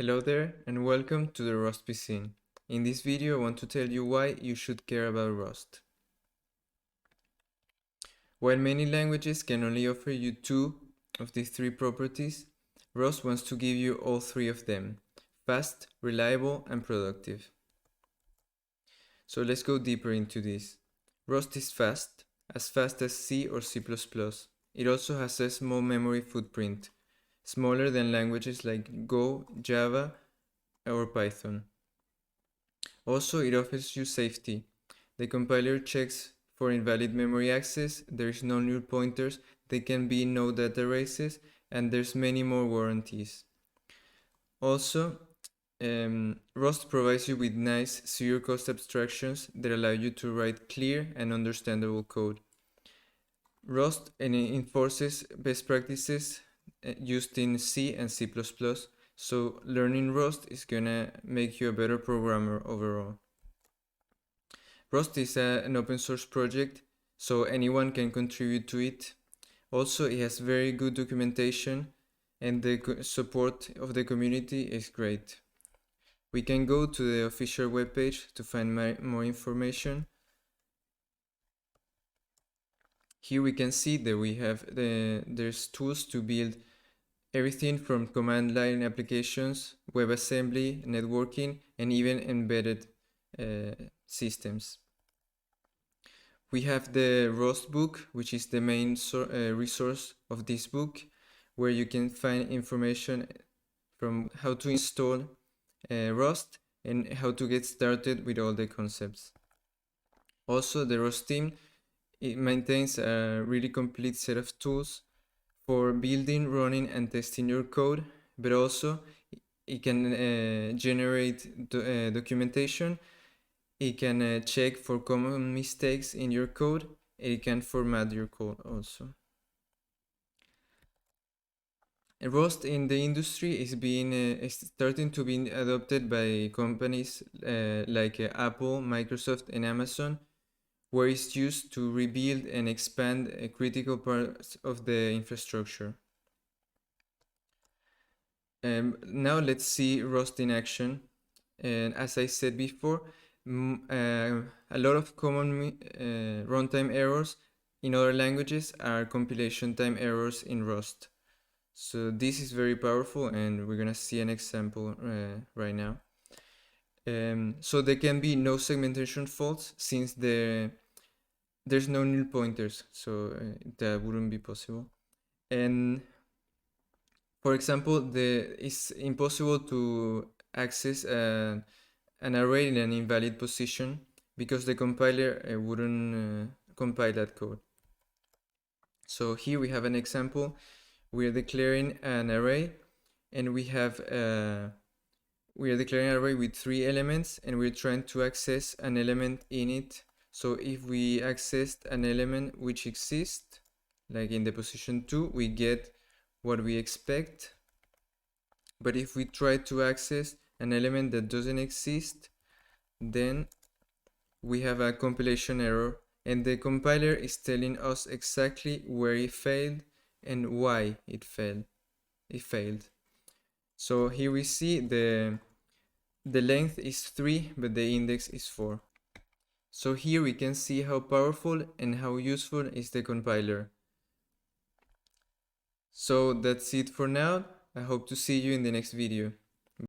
Hello there and welcome to the Rust PC. In this video I want to tell you why you should care about Rust. While many languages can only offer you two of these three properties, Rust wants to give you all three of them: fast, reliable, and productive. So let's go deeper into this. Rust is fast as C or C++. It also has a small memory footprint, smaller than languages like Go, Java, or Python. Also, it offers you safety. The compiler checks for invalid memory access, there's no null pointers, there can be no data erases, and there's many more warranties. Also, Rust provides you with nice zero-cost abstractions that allow you to write clear and understandable code. Rust enforces best practices used in C and C++, so learning Rust is gonna make you a better programmer overall. Rust is an open source project, so anyone can contribute to it. Also, it has very good documentation and the support of the community is great. We can go to the official webpage to find more information. Here we can see that we have there's tools to build everything from command line applications, WebAssembly, networking, and even embedded systems. We have the Rust book, which is the main resource of this book, where you can find information from how to install Rust and how to get started with all the concepts. Also, the Rust team, it maintains a really complete set of tools for building, running, and testing your code, but also it can generate documentation. It can check for common mistakes in your code. It can format your code also. Rust in the industry is starting to be adopted by companies like Apple, Microsoft, and Amazon, where it's used to rebuild and expand critical parts of the infrastructure. Now let's see Rust in action. And as I said before, a lot of common runtime errors in other languages are compilation time errors in Rust. So this is very powerful, and we're gonna see an example right now. So there can be no segmentation faults since there's no null pointers, so that wouldn't be possible. And for example, it's impossible to access an array in an invalid position because the compiler wouldn't compile that code. So here we have an example. We are declaring an array, and we are declaring an array with 3 elements, and we're trying to access an element in it. So if we accessed an element which exists, like in the position 2, we get what we expect. But if we try to access an element that doesn't exist, then we have a compilation error, and the compiler is telling us exactly where it failed and why it failed. So here we see the length is 3, but the index is 4. So here we can see how powerful and how useful is the compiler. So that's it for now. I hope to see you in the next video.